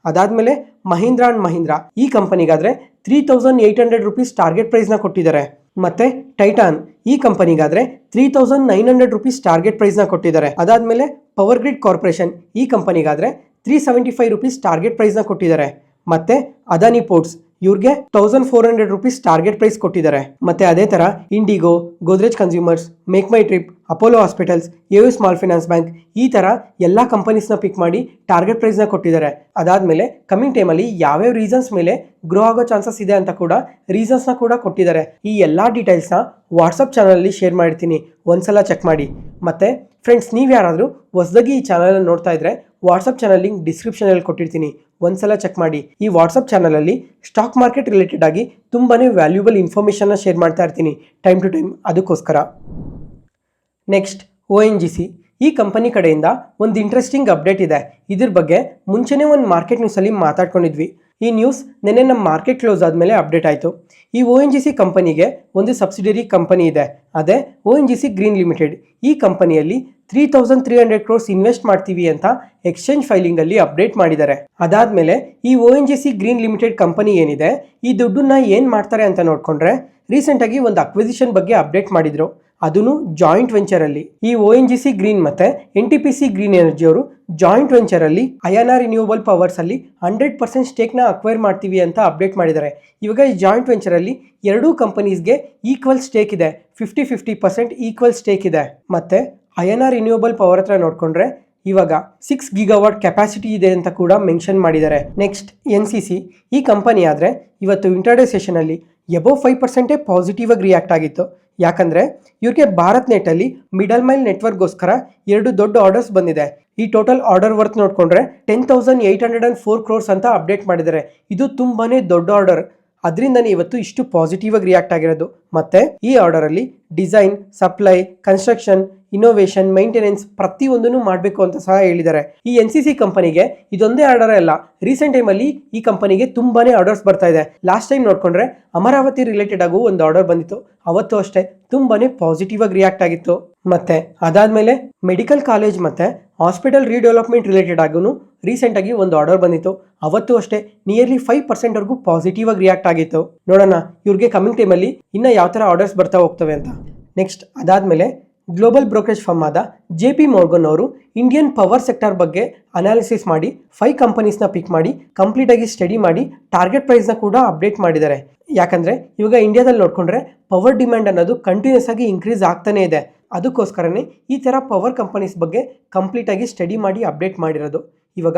ಅದಾದ್ಮೇಲೆ ಮಹೀಂದ್ರಾ ಅಂಡ್ ಮಹೀಂದ್ರಾ, ಈ ಕಂಪನಿಗಾದ್ರೆ 3800 ರೂಪೀಸ್ ಟಾರ್ಗೆಟ್ ಪ್ರೈಸ್ನ ಕೊಟ್ಟಿದ್ದಾರೆ. ಮತ್ತೆ ಟೈಟಾನ್, ಈ ಕಂಪನಿಗಾದ್ರೆ 3900 ರೂಪೀಸ್ ಟಾರ್ಗೆಟ್ ಪ್ರೈಸ್ನ ಕೊಟ್ಟಿದ್ದಾರೆ. ಅದಾದ್ಮೇಲೆ ಪವರ್ ಗ್ರಿಡ್ ಕಾರ್ಪೊರೇಷನ್, ಈ ಕಂಪನಿಗಾದ್ರೆ 375 ರೂಪೀಸ್ ಟಾರ್ಗೆಟ್ ಪ್ರೈಸ್ನ ಕೊಟ್ಟಿದ್ದಾರೆ. ಮತ್ತೆ ಅದಾನಿ ಪೋರ್ಟ್ಸ್, ಇವ್ರಿಗೆ 1400 ರೂಪೀಸ್ ಟಾರ್ಗೆಟ್ ಪ್ರೈಸ್ ಕೊಟ್ಟಿದ್ದಾರೆ. ಮತ್ತೆ ಅದೇ ತರ IndiGo, Godrej consumers, make my trip, Apollo hospitals, AU small finance bank, ಈ ತರ ಎಲ್ಲಾ ಕಂಪನೀಸ್ನ ಪಿಕ್ ಮಾಡಿ ಟಾರ್ಗೆಟ್ ಪ್ರೈಸ್ನ ಕೊಟ್ಟಿದ್ದಾರೆ. ಅದಾದ್ಮೇಲೆ ಕಮಿಂಗ್ ಟೈಮಲ್ಲಿ ಯಾವ್ಯಾವ ರೀಸನ್ಸ್ ಮೇಲೆ ಗ್ರೋ ಆಗೋ ಚಾನ್ಸಸ್ ಇದೆ ಅಂತ ಕೂಡ ರೀಸನ್ಸ್ನ ಕೂಡ ಕೊಟ್ಟಿದ್ದಾರೆ. ಈ ಎಲ್ಲಾ ಡೀಟೇಲ್ಸ್ನ ವಾಟ್ಸಪ್ ಚಾನಲಲ್ಲಿ ಶೇರ್ ಮಾಡಿರ್ತೀನಿ, ಒಂದ್ಸಲ ಚೆಕ್ ಮಾಡಿ. ಮತ್ತೆ ಫ್ರೆಂಡ್ಸ್, ನೀವು ಯಾರಾದರೂ ಹೊಸದಾಗಿ ಈ ಚಾನಲ್ ನೋಡ್ತಾ ಇದ್ರೆ ವಾಟ್ಸಪ್ ಚಾನಲ್ ಲಿಂಕ್ ಡಿಸ್ಕ್ರಿಪ್ಷನಲ್ಲಿ ಕೊಟ್ಟಿರ್ತೀನಿ, ಒಂದ್ಸಲ ಚೆಕ್ ಮಾಡಿ. ಈ ವಾಟ್ಸಪ್ ಚಾನಲಲ್ಲಿ ಸ್ಟಾಕ್ ಮಾರ್ಕೆಟ್ ರಿಲೇಟೆಡ್ ಆಗಿ ತುಂಬಾನೇ ವ್ಯಾಲ್ಯೂಬಲ್ ಇನ್ಫಾರ್ಮೇಷನ್ನ ಶೇರ್ ಮಾಡ್ತಾ ಇರ್ತೀನಿ ಟೈಮ್ ಟು ಟೈಮ್, ಅದಕ್ಕೋಸ್ಕರ. ನೆಕ್ಸ್ಟ್ ONGC, ಈ ಕಂಪನಿ ಕಡೆಯಿಂದ ಒಂದು ಇಂಟ್ರೆಸ್ಟಿಂಗ್ ಅಪ್ಡೇಟ್ ಇದೆ. ಇದ್ರ ಬಗ್ಗೆ ಮುಂಚೆನೇ ಒಂದು ಮಾರ್ಕೆಟ್ ನ್ಯೂಸಲ್ಲಿ ಮಾತಾಡ್ಕೊಂಡಿದ್ವಿ. ಈ ನ್ಯೂಸ್ ನೆನ್ನೆ ನಮ್ಮ ಮಾರ್ಕೆಟ್ ಕ್ಲೋಸ್ ಆದಮೇಲೆ ಅಪ್ಡೇಟ್ ಆಯಿತು. ಈ ONGC ಕಂಪನಿಗೆ ಒಂದು ಸಬ್ಸಿಡರಿ ಕಂಪನಿ ಇದೆ, ಅದೇ ONGC ಗ್ರೀನ್ ಲಿಮಿಟೆಡ್. ಈ ಕಂಪನಿಯಲ್ಲಿ 3300 crores ಇನ್ವೆಸ್ಟ್ ಮಾಡ್ತೀವಿ ಅಂತ ಎಕ್ಸ್ಚೇಂಜ್ ಫೈಲಿಂಗಲ್ಲಿ ಅಪ್ಡೇಟ್ ಮಾಡಿದ್ದಾರೆ. ಅದಾದಮೇಲೆ ಈ ONGC ಗ್ರೀನ್ ಲಿಮಿಟೆಡ್ ಕಂಪನಿ ಏನಿದೆ ಈ ದುಡ್ಡನ್ನ ಏನು ಮಾಡ್ತಾರೆ ಅಂತ ನೋಡಿಕೊಂಡ್ರೆ, ರೀಸೆಂಟಾಗಿ ಒಂದು ಅಕ್ವಿಸಿಷನ್ ಬಗ್ಗೆ ಅಪ್ಡೇಟ್ ಮಾಡಿದ್ರು. ಅದನ್ನು ಜಾಯಿಂಟ್ ವೆಂಚರಲ್ಲಿ. ಈ ONGC ಗ್ರೀನ್ ಮತ್ತೆ NTPC ಗ್ರೀನ್ ಎನರ್ಜಿ ಅವರು ಜಾಯಿಂಟ್ ವೆಂಚರಲ್ಲಿ ಅಯಾನಾ ರಿನ್ಯೂವಬಲ್ ಪವರ್ಸ್ ಅಲ್ಲಿ 100% ಸ್ಟೇಕ್ನ ಅಕ್ವೈರ್ ಮಾಡ್ತೀವಿ ಅಂತ ಅಪ್ಡೇಟ್ ಮಾಡಿದ್ದಾರೆ. ಇವಾಗ ಈ ಜಾಯಿಂಟ್ ವೆಂಚರಲ್ಲಿ ಎರಡೂ ಕಂಪನೀಸ್ಗೆ ಈಕ್ವಲ್ ಸ್ಟೇಕ್ ಇದೆ, 50-50% ಈಕ್ವಲ್ ಸ್ಟೇಕ್ ಇದೆ. ಮತ್ತೆ ಅಯಾನಾ ರಿನ್ಯೂವಬಲ್ ಪವರ್ ಹತ್ರ ನೋಡ್ಕೊಂಡ್ರೆ ಇವಾಗ 6 ಗಿಗಾವಾಟ್ ಕೆಪಾಸಿಟಿ ಇದೆ ಅಂತ ಕೂಡ ಮೆನ್ಷನ್ ಮಾಡಿದ್ದಾರೆ. ನೆಕ್ಸ್ಟ್ NCC, ಈ ಕಂಪನಿ ಆದರೆ ಇವತ್ತು ಇಂಟರ್ಡೇ ಸೆಷನ್ ಅಲ್ಲಿ ಎಬೋ 5% ಪಾಸಿಟಿವ್ ಆಗಿ ರಿಯಾಕ್ಟ್ ಆಗಿತ್ತು. ಯಾಕಂದ್ರೆ ಇವ್ರಿಗೆ ಭಾರತ್ ನೆಟ್ ಅಲ್ಲಿ ಮಿಡಲ್ ಮೈಲ್ ನೆಟ್ವರ್ಕ್ಗೋಸ್ಕರ 2 ದೊಡ್ಡ ಆರ್ಡರ್ಸ್ ಬಂದಿದೆ. ಈ ಟೋಟಲ್ ಆರ್ಡರ್ ವರ್ತ್ ನೋಡ್ಕೊಂಡ್ರೆ 10,804 crores ಅಂತ ಅಪ್ಡೇಟ್ ಮಾಡಿದ್ದಾರೆ. ಇದು ತುಂಬಾನೇ ದೊಡ್ಡ ಆರ್ಡರ್, ಅದರಿಂದನೇ ಇವತ್ತು ಇಷ್ಟು ಪಾಸಿಟಿವ್ ಆಗಿ ರಿಯಾಕ್ಟ್ ಆಗಿರೋದು. ಮತ್ತೆ ಈ ಆರ್ಡರ್ ಅಲ್ಲಿ design, supply, construction, innovation, maintenance ಪ್ರತಿಯೊಂದನ್ನು ಮಾಡಬೇಕು ಅಂತ ಸಹ ಹೇಳಿದ್ದಾರೆ. ಈ NCC ಕಂಪನಿಗೆ ಇದೊಂದೇ ಆರ್ಡರ್ ಅಲ್ಲ, ರೀಸೆಂಟ್ ಟೈಮ್ ಅಲ್ಲಿ ಈ ಕಂಪನಿಗೆ ತುಂಬಾನೇ ಆರ್ಡರ್ಸ್ ಬರ್ತಾ ಇದೆ. ಲಾಸ್ಟ್ ಟೈಮ್ ನೋಡ್ಕೊಂಡ್ರೆ ಅಮರಾವತಿ ರಿಲೇಟೆಡ್ ಆಗು ಒಂದು ಆರ್ಡರ್ ಬಂದಿತ್ತು, ಅವತ್ತು ಅಷ್ಟೇ ತುಂಬಾನೇ ಪಾಸಿಟಿವ್ ಆಗಿ ರಿಯಾಕ್ಟ್ ಆಗಿತ್ತು. ಮತ್ತೆ ಅದಾದ್ಮೇಲೆ ಮೆಡಿಕಲ್ ಕಾಲೇಜ್ ಮತ್ತೆ ಹಾಸ್ಪಿಟಲ್ ರೀಡೆವಲಪ್ಮೆಂಟ್ ರಿಲೇಟೆಡ್ ಆಗು ರೀಸೆಂಟ್ ಆಗಿ ಒಂದು ಆರ್ಡರ್ ಬಂದಿತ್ತು, ಅವತ್ತು ಅಷ್ಟೇ ನಿಯರ್ಲಿ 5% ವರೆಗೂ ಪಾಸಿಟಿವ್ ಆಗಿ ರಿಯಾಕ್ಟ್ ಆಗಿತ್ತು. ನೋಡೋಣ ಇವ್ರಿಗೆ ಕಮಿಂಗ್ ಟೈಮಲ್ಲಿ ಇನ್ನ ಯಾವ ತರ ಆರ್ಡರ್ಸ್ ಬರ್ತಾ ಹೋಗ್ತವೆ ಅಂತ. ನೆಕ್ಸ್ಟ್ ಅದಾದ್ಮೇಲೆ ಗ್ಲೋಬಲ್ ಬ್ರೋಕರೇಜ್ ಫರ್ಮ್ ಆದ JP Morgan ಅವರು ಇಂಡಿಯನ್ ಪವರ್ ಸೆಕ್ಟರ್ ಬಗ್ಗೆ ಅನಾಲಿಸಿಸ್ ಮಾಡಿ 5 ಕಂಪನೀಸ್ನ ಪಿಕ್ ಮಾಡಿ ಕಂಪ್ಲೀಟ್ ಆಗಿ ಸ್ಟಡಿ ಮಾಡಿ ಟಾರ್ಗೆಟ್ ಪ್ರೈಸ್ನ ಕೂಡ ಅಪ್ಡೇಟ್ ಮಾಡಿದ್ದಾರೆ. ಯಾಕಂದ್ರೆ ಇವಾಗ ಇಂಡಿಯಾದಲ್ಲಿ ನೋಡ್ಕೊಂಡ್ರೆ ಪವರ್ ಡಿಮ್ಯಾಂಡ್ ಅನ್ನೋದು ಕಂಟಿನ್ಯೂಸ್ ಆಗಿ ಇನ್ಕ್ರೀಸ್ ಆಗ್ತಾನೆ ಇದೆ. ಅದಕ್ಕೋಸ್ಕರನೇ ಈ ಥರ ಪವರ್ ಕಂಪನೀಸ್ ಬಗ್ಗೆ ಕಂಪ್ಲೀಟ್ ಆಗಿ ಸ್ಟಡಿ ಮಾಡಿ ಅಪ್ಡೇಟ್ ಮಾಡಿರೋದು. ಇವಾಗ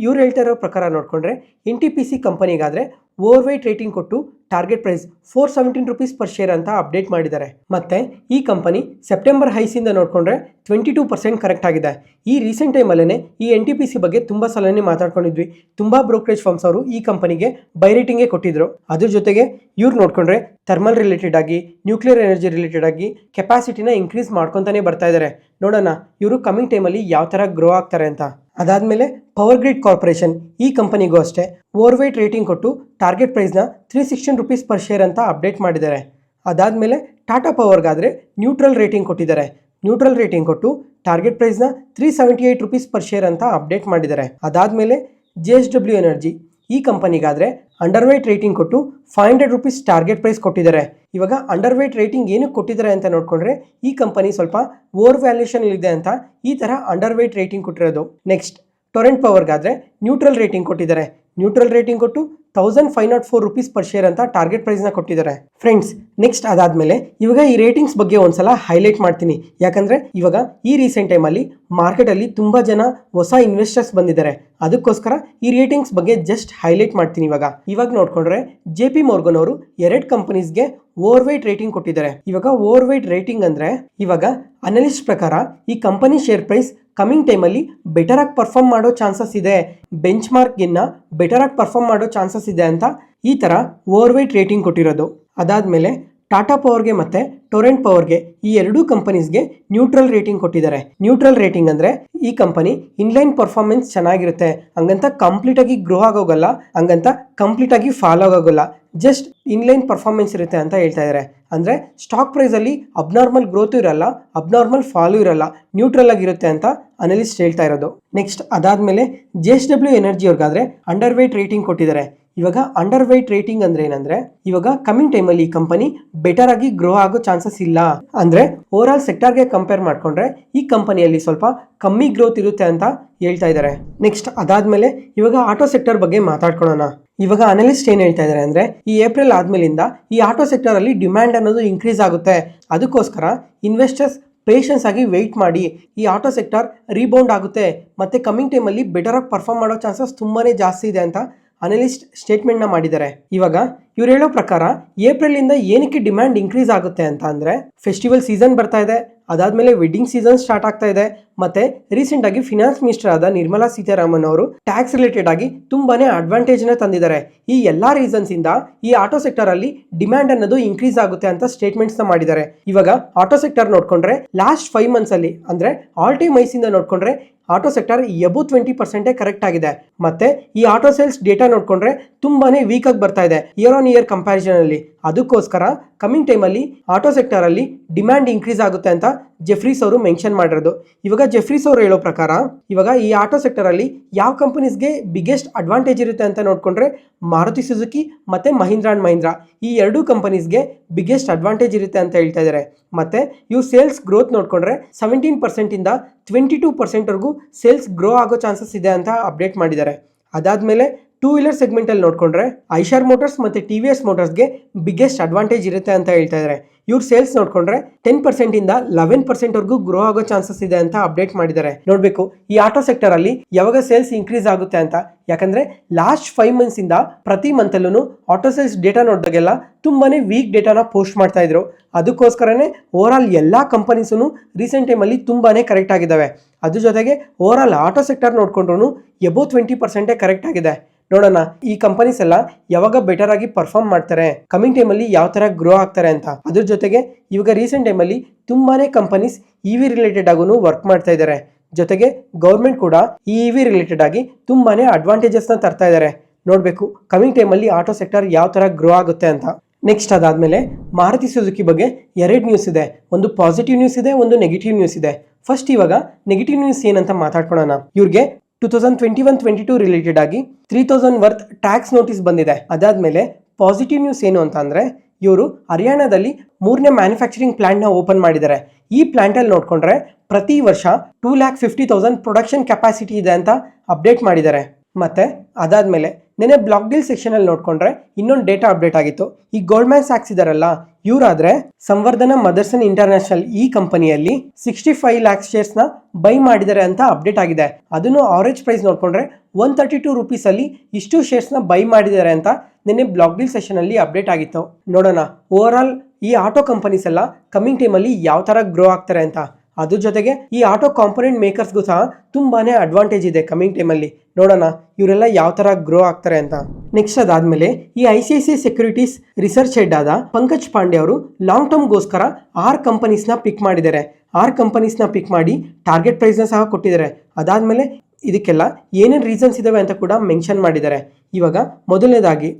ಇವ್ರು ಹೇಳ್ತಾ ಇರೋ ಪ್ರಕಾರ ನೋಡ್ಕೊಂಡ್ರೆ NTPC ಕಂಪನಿಗಾದರೆ ಓವರ್ ವೇಟ್ ರೇಟಿಂಗ್ ಕೊಟ್ಟು target price 417 rupees per share ಅಂತ ಅಪ್ಡೇಟ್ ಮಾಡಿದ್ದಾರೆ. ಮತ್ತೆ ಈ ಕಂಪನಿ ಸೆಪ್ಟೆಂಬರ್ ಹೈಸಿಂದ ನೋಡ್ಕೊಂಡ್ರೆ 22% ಕರೆಕ್ಟ್ ಆಗಿದೆ. ಈ ರೀಸೆಂಟ್ ಟೈಮಲ್ಲೇ ಈ NTPC ಬಗ್ಗೆ ತುಂಬಾ ಸಲನೇ ಮಾತಾಡ್ಕೊಂಡಿದ್ವಿ. ತುಂಬಾ ಬ್ರೋಕರೇಜ್ ಫರ್ಮ್ಸ್ ಅವರು ಈ ಕಂಪನಿಗೆ ಬೈ ರೇಟಿಂಗೇ ಕೊಟ್ಟಿದ್ರು. ಅದ್ರ ಜೊತೆಗೆ ಇವ್ರು ನೋಡ್ಕೊಂಡ್ರೆ ಥರ್ಮಲ್ ರಿಲೇಟೆಡ್ ಆಗಿ, ನ್ಯೂಕ್ಲಿಯರ್ ಎನರ್ಜಿ ರಿಲೇಟೆಡ್ ಆಗಿ ಕೆಪಾಸಿಟಿನ ಇನ್ಕ್ರೀಸ್ ಮಾಡ್ಕೊತಾನೆ ಬರ್ತಾ ಇದ್ದಾರೆ. ನೋಡೋಣ ಇವರು ಕಮಿಂಗ್ ಟೈಮಲ್ಲಿ ಯಾವ ಥರ ಗ್ರೋ ಆಗ್ತಾರೆ ಅಂತ. ಅದಾದಮೇಲೆ ಪವರ್ ಗ್ರಿಡ್ ಕಾರ್ಪೊರೇಷನ್, ಈ ಕಂಪನಿಗೂ ಅಷ್ಟೇ ಓವರ್ ವೇಟ್ ರೇಟಿಂಗ್ ಕೊಟ್ಟು ಟಾರ್ಗೆಟ್ ಪ್ರೈಸ್ನ 316 rupees per share ಅಂತ ಅಪ್ಡೇಟ್ ಮಾಡಿದ್ದಾರೆ. ಅದಾದಮೇಲೆ ಟಾಟಾ ಪವರ್ಗಾದರೆ ನ್ಯೂಟ್ರಲ್ ರೇಟಿಂಗ್ ಕೊಟ್ಟಿದ್ದಾರೆ. ನ್ಯೂಟ್ರಲ್ ರೇಟಿಂಗ್ ಕೊಟ್ಟು ಟಾರ್ಗೆಟ್ ಪ್ರೈಸ್ನ 378 rupees per share ಅಂತ ಅಪ್ಡೇಟ್ ಮಾಡಿದ್ದಾರೆ. ಅದಾದಮೇಲೆ JSW ಎನರ್ಜಿ, ಈ ಕಂಪನಿಗಾದರೆ ಅಂಡರ್ ವೇಟ್ ರೇಟಿಂಗ್ ಕೊಟ್ಟು 500 rupees ಟಾರ್ಗೆಟ್ ಪ್ರೈಸ್ ಕೊಟ್ಟಿದ್ದಾರೆ. ಇವಾಗ ಅಂಡರ್ ವೇಟ್ ರೇಟಿಂಗ್ ಏನಕ್ಕೆ ಕೊಟ್ಟಿದ್ದಾರೆ ಅಂತ ನೋಡ್ಕೊಂಡ್ರೆ ಈ ಕಂಪನಿ ಸ್ವಲ್ಪ ಓವರ್ ವ್ಯಾಲ್ಯೂಷನ್ ಇದೆ ಅಂತ ಈ ಥರ ಅಂಡರ್ ವೇಟ್ ರೇಟಿಂಗ್ ಕೊಟ್ಟಿರೋದು. ನೆಕ್ಸ್ಟ್ ಟೊರೆಂಟ್ ಪವರ್ಗಾದರೆ ನ್ಯೂಟ್ರಲ್ ರೇಟಿಂಗ್ ಕೊಟ್ಟಿದ್ದಾರೆ. ನ್ಯೂಟ್ರಲ್ ರೇಟಿಂಗ್ ಕೊಟ್ಟು 1504 rupees per share ಅಂತ ಟಾರ್ಗೆಟ್ ಪ್ರೈಸ್ನ ಕೊಟ್ಟಿದ್ದಾರೆ. ಫ್ರೆಂಡ್ಸ್ ನೆಕ್ಸ್ಟ್ ಅದಾದಮೇಲೆ ಇವಾಗ ಈ ರೇಟಿಂಗ್ಸ್ ಬಗ್ಗೆ ಒಂದ್ಸಲ ಹೈಲೈಟ್ ಮಾಡ್ತೀನಿ. ಯಾಕಂದರೆ ಇವಾಗ ಈ ರೀಸೆಂಟ್ ಟೈಮಲ್ಲಿ ಮಾರ್ಕೆಟಲ್ಲಿ ತುಂಬ ಜನ ಹೊಸ ಇನ್ವೆಸ್ಟರ್ಸ್ ಬಂದಿದ್ದಾರೆ. ಅದಕ್ಕೋಸ್ಕರ ಈ ರೇಟಿಂಗ್ಸ್ ಬಗ್ಗೆ ಜಸ್ಟ್ ಹೈಲೈಟ್ ಮಾಡ್ತೀನಿ. ಇವಾಗ ನೋಡ್ಕೊಂಡ್ರೆ JP Morgan ಅವರು 2 ಕಂಪನೀಸ್ಗೆ ಓವರ್ ವೇಟ್ ರೇಟಿಂಗ್ ಕೊಟ್ಟಿದ್ದಾರೆ. ಇವಾಗ ಓವರ್ ವೇಟ್ ರೇಟಿಂಗ್ ಅಂದರೆ ಇವಾಗ ಅನಲಿಸ್ಟ್ ಪ್ರಕಾರ ಈ ಕಂಪನಿ ಶೇರ್ ಪ್ರೈಸ್ ಕಮಿಂಗ್ ಟೈಮಲ್ಲಿ ಬೆಟರ್ ಆಗಿ ಪರ್ಫಾರ್ಮ್ ಮಾಡೋ ಚಾನ್ಸಸ್ ಇದೆ, ಬೆಂಚ್ ಮಾರ್ಕ್ಗಿನ್ನ ಬೆಟರ್ ಆಗಿ ಪರ್ಫಾರ್ಮ್ ಮಾಡೋ ಚಾನ್ಸಸ್ ಇದೆ ಅಂತ ಈ ಥರ ಓವರ್ ವೇಟ್ ರೇಟಿಂಗ್ ಕೊಟ್ಟಿರೋದು. ಅದಾದಮೇಲೆ ಟಾಟಾ ಪವರ್ಗೆ ಮತ್ತು ಟೊರೆಂಟ್ ಪವರ್ಗೆ ಈ 2 ಕಂಪನೀಸ್ಗೆ ನ್ಯೂಟ್ರಲ್ ರೇಟಿಂಗ್ ಕೊಟ್ಟಿದ್ದಾರೆ. ನ್ಯೂಟ್ರಲ್ ರೇಟಿಂಗ್ ಅಂದರೆ ಈ ಕಂಪನಿ ಇನ್ಲೈನ್ ಪರ್ಫಾರ್ಮೆನ್ಸ್ ಚೆನ್ನಾಗಿರುತ್ತೆ, ಹಂಗಂತ ಕಂಪ್ಲೀಟಾಗಿ ಗ್ರೋ ಆಗೋಗಲ್ಲ, ಹಂಗಂತ ಕಂಪ್ಲೀಟಾಗಿ ಫಾಲೋ ಆಗೋಗಲ್ಲ, ಜಸ್ಟ್ ಇನ್ಲೈನ್ ಪರ್ಫಾರ್ಮೆನ್ಸ್ ಇರುತ್ತೆ ಅಂತ ಹೇಳ್ತಾ ಇದ್ದಾರೆ. ಅಂದರೆ ಸ್ಟಾಕ್ ಪ್ರೈಸಲ್ಲಿ ಅಬ್ನಾರ್ಮಲ್ ಗ್ರೋತು ಇರಲ್ಲ, ಅಬ್ನಾರ್ಮಲ್ ಫಾಲು ಇರಲ್ಲ, ನ್ಯೂಟ್ರಲ್ ಆಗಿರುತ್ತೆ ಅಂತ ಅನಲಿಸ್ಟ್ ಹೇಳ್ತಾ ಇರೋದು. ನೆಕ್ಸ್ಟ್ ಅದಾದಮೇಲೆ JSW ಎನರ್ಜಿ ಅವ್ರಿಗಾದರೆ ಅಂಡರ್ ವೇಟ್ ರೇಟಿಂಗ್ ಕೊಟ್ಟಿದ್ದಾರೆ. ಇವಾಗ ಅಂಡರ್ ವೇಟ್ ರೇಟಿಂಗ್ ಅಂದ್ರೆ ಏನಂದ್ರೆ ಇವಾಗ ಕಮಿಂಗ್ ಟೈಮಲ್ಲಿ ಈ ಕಂಪನಿ ಬೆಟರ್ ಆಗಿ ಗ್ರೋ ಆಗೋ ಚಾನ್ಸಸ್ ಇಲ್ಲ. ಅಂದ್ರೆ ಓವರ್ ಆಲ್ ಸೆಕ್ಟರ್ಗೆ ಕಂಪೇರ್ ಮಾಡ್ಕೊಂಡ್ರೆ ಈ ಕಂಪನಿಯಲ್ಲಿ ಸ್ವಲ್ಪ ಕಮ್ಮಿ ಗ್ರೋತ್ ಇರುತ್ತೆ ಅಂತ ಹೇಳ್ತಾ ಇದ್ದಾರೆ. ನೆಕ್ಸ್ಟ್ ಅದಾದ್ಮೇಲೆ ಇವಾಗ ಆಟೋ ಸೆಕ್ಟರ್ ಬಗ್ಗೆ ಮಾತಾಡ್ಕೊಳ್ಳೋಣ. ಇವಾಗ ಅನಲಿಸ್ಟ್ ಏನ್ ಹೇಳ್ತಾ ಇದ್ದಾರೆ ಅಂದ್ರೆ ಈ ಏಪ್ರಿಲ್ ಆದ್ಮೇಲಿಂದ ಈ ಆಟೋ ಸೆಕ್ಟರ್ ಅಲ್ಲಿ ಡಿಮ್ಯಾಂಡ್ ಅನ್ನೋದು ಇನ್ಕ್ರೀಸ್ ಆಗುತ್ತೆ. ಅದಕ್ಕೋಸ್ಕರ ಇನ್ವೆಸ್ಟರ್ಸ್ ಪೇಷನ್ಸ್ ಆಗಿ ವೆಯ್ಟ್ ಮಾಡಿ, ಈ ಆಟೋ ಸೆಕ್ಟರ್ ರೀಬೌಂಡ್ ಆಗುತ್ತೆ ಮತ್ತೆ ಕಮಿಂಗ್ ಟೈಮಲ್ಲಿ ಬೆಟರ್ ಆಗಿ ಪರ್ಫಾರ್ಮ್ ಮಾಡೋ ಚಾನ್ಸಸ್ ತುಂಬಾನೇ ಜಾಸ್ತಿ ಇದೆ ಅಂತ ಅನಲಿಸ್ಟ್ ಸ್ಟೇಟ್ಮೆಂಟ್ನ ಮಾಡಿದ್ದಾರೆ. ಇವಾಗ ಇವ್ರು ಹೇಳೋ ಪ್ರಕಾರ ಏಪ್ರಿಲಿಂದ ಏನಕ್ಕೆ ಡಿಮ್ಯಾಂಡ್ ಇನ್ಕ್ರೀಸ್ ಆಗುತ್ತೆ ಅಂತ ಅಂದರೆ ಫೆಸ್ಟಿವಲ್ ಸೀಸನ್ ಬರ್ತಾ ಇದೆ, ಅದಾದಮೇಲೆ ವೆಡ್ಡಿಂಗ್ ಸೀಸನ್ ಸ್ಟಾರ್ಟ್ ಆಗ್ತಾ ಇದೆ, ಮತ್ತೆ ರೀಸೆಂಟ್ ಆಗಿ ಫಿನಾನ್ಸ್ ಮಿನಿಸ್ಟರ್ ಆದ ನಿರ್ಮಲಾ ಸೀತಾರಾಮನ್ ಅವರು ಟ್ಯಾಕ್ಸ್ ರಿಲೇಟೆಡ್ ಆಗಿ ತುಂಬಾನೇ ಅಡ್ವಾಂಟೇಜ್ನ ತಂದಿದ್ದಾರೆ. ಈ ಎಲ್ಲ ರೀಸನ್ಸ್ ಇಂದ ಈ ಆಟೋ ಸೆಕ್ಟರ್ ಅಲ್ಲಿ ಡಿಮ್ಯಾಂಡ್ ಅನ್ನೋದು ಇನ್ಕ್ರೀಸ್ ಆಗುತ್ತೆ ಅಂತ ಸ್ಟೇಟ್ಮೆಂಟ್ಸ್ನ ಮಾಡಿದ್ದಾರೆ. ಇವಾಗ ಆಟೋ ಸೆಕ್ಟರ್ ನೋಡ್ಕೊಂಡ್ರೆ ಲಾಸ್ಟ್ 5 months ಅಲ್ಲಿ ಅಂದ್ರೆ ಆಲ್ ಟೈಮ್ ಹೈಸಿಂದ ನೋಡ್ಕೊಂಡ್ರೆ ಆಟೋ ಸೆಕ್ಟರ್ ಎಬೋ 20% ಕರೆಕ್ಟ್ ಆಗಿದೆ. ಮತ್ತೆ ಈ ಆಟೋ ಸೇಲ್ಸ್ ಡೇಟಾ ನೋಡ್ಕೊಂಡ್ರೆ ತುಂಬಾನೇ ವೀಕ್ ಆಗಿ ಬರ್ತಾ ಇದೆ ಇಯರ್ ಆನ್ ಇಯರ್ ಕಂಪ್ಯಾರಿಸನ್ ಅಲ್ಲಿ. ಅದಕ್ಕೋಸ್ಕರ ಕಮಿಂಗ್ ಟೈಮಲ್ಲಿ ಆಟೋ ಸೆಕ್ಟರಲ್ಲಿ ಡಿಮ್ಯಾಂಡ್ ಇನ್ಕ್ರೀಸ್ ಆಗುತ್ತೆ ಅಂತ ಜೆಫ್ರೀಸ್ ಅವರು ಮೆನ್ಷನ್ ಮಾಡಿರೋದು. ಇವಾಗ ಜೆಫ್ರೀಸ್ ಅವರು ಹೇಳೋ ಪ್ರಕಾರ ಇವಾಗ ಈ ಆಟೋ ಸೆಕ್ಟರಲ್ಲಿ ಯಾವ ಕಂಪನೀಸ್ಗೆ ಬಿಗ್ಗೆಸ್ಟ್ ಅಡ್ವಾಂಟೇಜ್ ಇರುತ್ತೆ ಅಂತ ನೋಡಿಕೊಂಡ್ರೆ ಮಾರುತಿ ಸುಜುಕಿ ಮತ್ತು ಮಹೀಂದ್ರಾ ಅಂಡ್ ಮಹೀಂದ್ರಾ ಈ ಎರಡೂ ಕಂಪನೀಸ್ಗೆ ಬಿಗ್ಗೆಸ್ಟ್ ಅಡ್ವಾಂಟೇಜ್ ಇರುತ್ತೆ ಅಂತ ಹೇಳ್ತಾ ಇದ್ದಾರೆ. ಮತ್ತು ಇವು ಸೇಲ್ಸ್ ಗ್ರೋತ್ ನೋಡಿಕೊಂಡ್ರೆ 17%ಇಂದ 22%ವರೆಗೂ ಸೇಲ್ಸ್ ಗ್ರೋ ಆಗೋ ಚಾನ್ಸಸ್ ಇದೆ ಅಂತ ಅಪ್ಡೇಟ್ ಮಾಡಿದ್ದಾರೆ. ಅದಾದಮೇಲೆ ಟೂ ವೀಲರ್ ಸೆಗ್ಮೆಂಟಲ್ಲಿ ನೋಡಿಕೊಂಡ್ರೆ ಐಷರ್ ಮೋಟರ್ಸ್ ಮತ್ತು ಟಿ ವಿ ಎಸ್ ಮೋಟರ್ಸ್ಗೆ ಬಿಗ್ಗೆಸ್ಟ್ ಅಡ್ವಾಂಟೇಜ್ ಇರುತ್ತೆ ಅಂತ ಹೇಳ್ತಾ ಇದ್ದಾರೆ. ಇವ್ರ ಸೇಲ್ಸ್ ನೋಡಿಕೊಂಡ್ರೆ 10%ಇಂದ 11%ವರೆಗೂ ಗ್ರೋ ಆಗೋ ಚಾನ್ಸಸ್ ಇದೆ ಅಂತ ಅಪ್ಡೇಟ್ ಮಾಡಿದ್ದಾರೆ. ನೋಡಬೇಕು ಈ ಆಟೋ ಸೆಕ್ಟರಲ್ಲಿ ಯಾವಾಗ ಸೇಲ್ಸ್ ಇನ್ಕ್ರೀಸ್ ಆಗುತ್ತೆ ಅಂತ. ಯಾಕಂದರೆ ಲಾಸ್ಟ್ 5 ಮಂತ್ಸಿಂದ ಪ್ರತಿ ಮಂತಲ್ಲೂ ಆಟೋ ಸೇಲ್ಸ್ ಡೇಟಾ ನೋಡಿದಾಗೆಲ್ಲ ತುಂಬಾ ವೀಕ್ ಡೇಟಾನ ಪೋಸ್ಟ್ ಮಾಡ್ತಾ ಇದ್ರು. ಅದಕ್ಕೋಸ್ಕರನೇ ಓವರಾಲ್ ಎಲ್ಲ ಕಂಪನೀಸೂ ರೀಸೆಂಟ್ ಟೈಮಲ್ಲಿ ತುಂಬಾ ಕರೆಕ್ಟ್ ಆಗಿದ್ದಾವೆ. ಅದ್ರ ಜೊತೆಗೆ ಓವರಾಲ್ ಆಟೋ ಸೆಕ್ಟರ್ ನೋಡಿಕೊಂಡ್ರು ಎಬೋ 20% ಕರೆಕ್ಟ್ ಆಗಿದೆ. ನೋಡೋಣ ಈ ಕಂಪನೀಸ್ ಎಲ್ಲ ಯಾವಾಗ ಬೆಟರ್ ಆಗಿ ಪರ್ಫಾರ್ಮ್ ಮಾಡ್ತಾರೆ, ಕಮಿಂಗ್ ಟೈಮಲ್ಲಿ ಯಾವ ಥರ ಗ್ರೋ ಆಗ್ತಾರೆ ಅಂತ. ಅದ್ರ ಜೊತೆಗೆ ಇವಾಗ ರೀಸೆಂಟ್ ಟೈಮಲ್ಲಿ ತುಂಬಾನೇ ಕಂಪನೀಸ್ EV ರಿಲೇಟೆಡ್ ಆಗೂ ವರ್ಕ್ ಮಾಡ್ತಾ ಇದ್ದಾರೆ. ಜೊತೆಗೆ ಗೌರ್ಮೆಂಟ್ ಕೂಡ ಈ EV ರಿಲೇಟೆಡ್ ಆಗಿ ತುಂಬಾನೇ ಅಡ್ವಾಂಟೇಜಸ್ನ ತರ್ತಾ ಇದ್ದಾರೆ. ನೋಡಬೇಕು ಕಮಿಂಗ್ ಟೈಮಲ್ಲಿ ಆಟೋ ಸೆಕ್ಟರ್ ಯಾವ ಥರ ಗ್ರೋ ಆಗುತ್ತೆ ಅಂತ. ನೆಕ್ಸ್ಟ್ ಅದಾದಮೇಲೆ ಮಾರುತಿ ಸುಜುಕಿ ಬಗ್ಗೆ 2 ನ್ಯೂಸ್ ಇದೆ. ಒಂದು ಪಾಸಿಟಿವ್ ನ್ಯೂಸ್ ಇದೆ, ಒಂದು ನೆಗೆಟಿವ್ ನ್ಯೂಸ್ ಇದೆ. ಫಸ್ಟ್ ಇವಾಗ ನೆಗೆಟಿವ್ ನ್ಯೂಸ್ ಏನಂತ ಮಾತಾಡ್ಕೊಳ್ಳೋಣ. ಇವ್ರಿಗೆ 2021-22 ರಿಲೇಟೆಡ್ ಆಗಿ 3000 ವರ್ತ್ ಟ್ಯಾಕ್ಸ್ ನೋಟಿಸ್ ಬಂದಿದೆ. ಅದಾದಮೇಲೆ ಪಾಸಿಟಿವ್ ನ್ಯೂಸ್ ಏನು ಅಂತ ಅಂದರೆ ಇವರು ಹರಿಯಾಣದಲ್ಲಿ 3ನೇ ಮ್ಯಾನುಫ್ಯಾಕ್ಚರಿಂಗ್ ಪ್ಲಾಂಟ್ನ ಓಪನ್ ಮಾಡಿದ್ದಾರೆ. ಈ ಪ್ಲಾಂಟಲ್ಲಿ ನೋಡಿಕೊಂಡ್ರೆ ಪ್ರತಿ ವರ್ಷ 2,50,000 ಪ್ರೊಡಕ್ಷನ್ ಕೆಪಾಸಿಟಿ ಇದೆ ಅಂತ ಅಪ್ಡೇಟ್ ಮಾಡಿದ್ದಾರೆ. ಮತ್ತು ಅದಾದಮೇಲೆ ನೆನೆ ಬ್ಲಾಕ್ ಡೀಲ್ ಸೆಕ್ಷನಲ್ಲಿ ನೋಡಿಕೊಂಡ್ರೆ ಇನ್ನೊಂದು ಡೇಟಾ ಅಪ್ಡೇಟ್ ಆಗಿತ್ತು. ಈ ಗೋಲ್ಡ್ಮ್ಯಾನ್ ಸ್ಯಾಕ್ಸ್ ಇದಾರಲ್ಲ ಇವರಾದರೆ ಸಂವರ್ಧನ ಮದರ್ಸನ್ ಇಂಟರ್ನ್ಯಾಷನಲ್ ಈ ಕಂಪನಿಯಲ್ಲಿ 65 ಲ್ಯಾಕ್ಸ್ ಶೇರ್ಸ್ನ ಬೈ ಮಾಡಿದ್ದಾರೆ ಅಂತ ಅಪ್ಡೇಟ್ ಆಗಿದೆ. ಅದನ್ನು ಆವರೇಜ್ ಪ್ರೈಸ್ ನೋಡಿಕೊಂಡ್ರೆ 132 ರುಪೀಸಲ್ಲಿ ಇಷ್ಟು ಶೇರ್ಸ್ನ ಬೈ ಮಾಡಿದ್ದಾರೆ ಅಂತ ನಿನ್ನೆ ಬ್ಲಾಕ್ ಡೀಲ್ ಸೆಷನಲ್ಲಿ ಅಪ್ಡೇಟ್ ಆಗಿತ್ತು. ನೋಡೋಣ ಓವರಾಲ್ ಈ ಆಟೋ ಕಂಪನೀಸ್ ಎಲ್ಲ ಕಮಿಂಗ್ ಟೈಮಲ್ಲಿ ಯಾವ ಥರ ಗ್ರೋ ಆಗ್ತಾರೆ ಅಂತ. ಅದ್ರ ಜೊತೆಗೆ ಈ ಆಟೋ ಕಾಂಪೊನೆಂಟ್ ಮೇಕರ್ಸ್ಗೂ ಸಹ ತುಂಬಾನೇ ಅಡ್ವಾಂಟೇಜ್ ಇದೆ ಕಮಿಂಗ್ ಟೈಮಲ್ಲಿ. ನೋಡೋಣ ಇವರೆಲ್ಲ ಯಾವ ಥರ ಗ್ರೋ ಆಗ್ತಾರೆ ಅಂತ. ನೆಕ್ಸ್ಟ್ ಅದಾದಮೇಲೆ ಈ ICICI ಸೆಕ್ಯೂರಿಟೀಸ್ ರಿಸರ್ಚ್ ಹೆಡ್ ಆದ ಪಂಕಜ್ ಪಾಂಡೆ ಅವರು ಲಾಂಗ್ ಟರ್ಮ್ಗೋಸ್ಕರ 6 ಕಂಪನೀಸ್ನ ಪಿಕ್ ಮಾಡಿದ್ದಾರೆ. 6 ಕಂಪನೀಸ್ನ ಪಿಕ್ ಮಾಡಿ ಟಾರ್ಗೆಟ್ ಪ್ರೈಸ್ನ ಸಹ ಕೊಟ್ಟಿದ್ದಾರೆ. ಅದಾದಮೇಲೆ ಇದಕ್ಕೆಲ್ಲ ಏನೇನು ರೀಸನ್ಸ್ ಇದಾವೆ ಅಂತ ಕೂಡ ಮೆನ್ಷನ್ ಮಾಡಿದ್ದಾರೆ. ಇವಾಗ ಮೊದಲನೇದಾಗಿ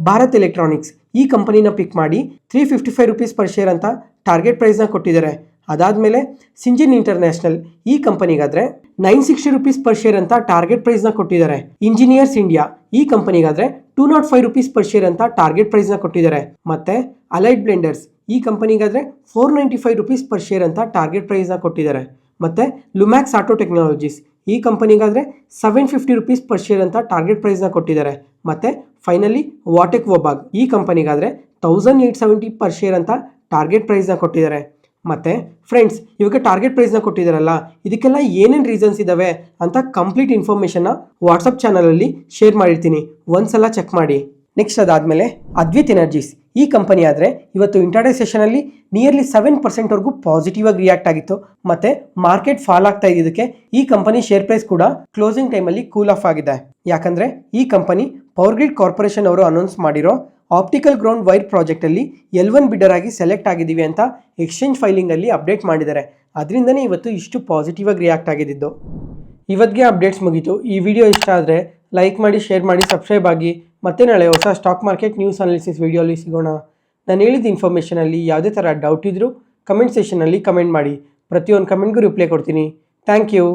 ಭಾರತ್ ಎಲೆಕ್ಟ್ರಾನಿಕ್ಸ್ ಈ ಕಂಪನಿನ ಪಿಕ್ ಮಾಡಿ 355 ರುಪೀಸ್ ಪರ್ ಶೇರ್ ಅಂತ ಟಾರ್ಗೆಟ್ ಪ್ರೈಸ್ನ ಕೊಟ್ಟಿದ್ದಾರೆ. ಅದಾದಮೇಲೆ ಸಿಂಜಿನ್ ಇಂಟರ್ನ್ಯಾಷನಲ್ ಈ ಕಂಪನಿಗಾದರೆ 960 ರುಪೀಸ್ ಪರ್ ಶೇರ್ ಅಂತ ಟಾರ್ಗೆಟ್ ಪ್ರೈಸ್ನ ಕೊಟ್ಟಿದ್ದಾರೆ. ಇಂಜಿನಿಯರ್ಸ್ ಇಂಡಿಯಾ ಈ ಕಂಪನಿಗಾದರೆ 205 ರುಪೀಸ್ ಪರ್ ಶೇರ್ ಅಂತ ಟಾರ್ಗೆಟ್ ಪ್ರೈಸ್ನ ಕೊಟ್ಟಿದ್ದಾರೆ. ಮತ್ತು ಅಲೈಡ್ ಬ್ಲೆಂಡರ್ಸ್ ಈ ಕಂಪನಿಗಾದರೆ 495 ರುಪೀಸ್ ಪರ್ ಶೇರ್ ಅಂತ ಟಾರ್ಗೆಟ್ ಪ್ರೈಸ್ನ ಕೊಟ್ಟಿದ್ದಾರೆ. ಮತ್ತು ಲುಮ್ಯಾಕ್ಸ್ ಆಟೋ ಟೆಕ್ನಾಲಜೀಸ್ ಈ ಕಂಪನಿಗಾದರೆ 750 ರುಪೀಸ್ ಪರ್ ಶೇರ್ ಅಂತ ಟಾರ್ಗೆಟ್ ಪ್ರೈಸ್ನ ಕೊಟ್ಟಿದ್ದಾರೆ. ಮತ್ತು ಫೈನಲಿ ವಾಟೆಕ್ ವೊಬಾಗ್ ಈ ಕಂಪನಿಗಾದರೆ 1870 ಪರ್ ಶೇರ್ ಅಂತ ಟಾರ್ಗೆಟ್ ಪ್ರೈಸ್ನ ಕೊಟ್ಟಿದ್ದಾರೆ. ಮತ್ತು ಫ್ರೆಂಡ್ಸ್ ಇವಾಗ ಟಾರ್ಗೆಟ್ ಪ್ರೈಸ್ನ ಕೊಟ್ಟಿದ್ದಾರಲ್ಲ ಇದಕ್ಕೆಲ್ಲ ಏನೇನು ರೀಸನ್ಸ್ ಇದ್ದಾವೆ ಅಂತ ಕಂಪ್ಲೀಟ್ ಇನ್ಫಾರ್ಮೇಷನ್ನ ವಾಟ್ಸಪ್ ಚಾನಲಲ್ಲಿ ಶೇರ್ ಮಾಡಿರ್ತೀನಿ, ಒಂದ್ಸಲ ಚೆಕ್ ಮಾಡಿ. ನೆಕ್ಸ್ಟ್ ಅದಾದಮೇಲೆ ಅದ್ವಿತ್ ಎನರ್ಜೀಸ್ ಈ ಕಂಪನಿ ಆದರೆ ಇವತ್ತು ಇಂಟರ್ಡೇ ಸೆಷನಲ್ಲಿ ನಿಯರ್ಲಿ 7%ವರೆಗೂ ಪಾಸಿಟಿವ್ ಆಗಿ ರಿಯಾಕ್ಟ್ ಆಗಿತ್ತು. ಮತ್ತು ಮಾರ್ಕೆಟ್ ಫಾಲ್ ಆಗ್ತಾ ಇದ್ದಕ್ಕೆ ಈ ಕಂಪನಿ ಶೇರ್ ಪ್ರೈಸ್ ಕೂಡ ಕ್ಲೋಸಿಂಗ್ ಟೈಮಲ್ಲಿ ಕೂಲ್ ಆಫ್ ಆಗಿದೆ. ಯಾಕಂದರೆ ಈ ಕಂಪನಿ ಪವರ್ ಗ್ರಿಡ್ ಕಾರ್ಪೊರೇಷನ್ ಅವರು ಅನೌನ್ಸ್ ಮಾಡಿರೋ ಆಪ್ಟಿಕಲ್ ಗ್ರೌಂಡ್ ವೈರ್ ಪ್ರಾಜೆಕ್ಟಲ್ಲಿ L1 ಬಿಡರ್ ಆಗಿ ಸೆಲೆಕ್ಟ್ ಆಗಿದ್ದೀವಿ ಅಂತ ಎಕ್ಸ್ಚೇಂಜ್ ಫೈಲಿಂಗಲ್ಲಿ ಅಪ್ಡೇಟ್ ಮಾಡಿದ್ದಾರೆ. ಅದರಿಂದನೇ ಇವತ್ತು ಇಷ್ಟು ಪಾಸಿಟಿವ್ ಆಗಿ ರಿಯಾಕ್ಟ್ ಆಗಿದ್ದು. ಇವತ್ತಿಗೆ ಅಪ್ಡೇಟ್ಸ್ ಮುಗೀತು. ಈ ವಿಡಿಯೋ ಇಷ್ಟ ಆದರೆ ಲೈಕ್ ಮಾಡಿ, ಶೇರ್ ಮಾಡಿ, ಸಬ್ಸ್ಕ್ರೈಬ್ ಆಗಿ. ಮತ್ತೆ ನಾಳೆ ಹೊಸ ಸ್ಟಾಕ್ ಮಾರ್ಕೆಟ್ ನ್ಯೂಸ್ ಅನಾಲಿಸಿಸ್ ವಿಡಿಯೋಲಿ ಸಿಗೋಣ. ನಾನು ಹೇಳಿದ ಇನ್ಫಾರ್ಮೇಷನಲ್ಲಿ ಯಾವುದೇ ಥರ ಡೌಟ್ ಇದ್ದರೂ ಕಮೆಂಟ್ ಸೆಷನಲ್ಲಿ ಕಮೆಂಟ್ ಮಾಡಿ. ಪ್ರತಿಯೊಂದು ಕಮೆಂಟ್ಗೂ ರಿಪ್ಲೈ ಕೊಡ್ತೀನಿ. Thank you.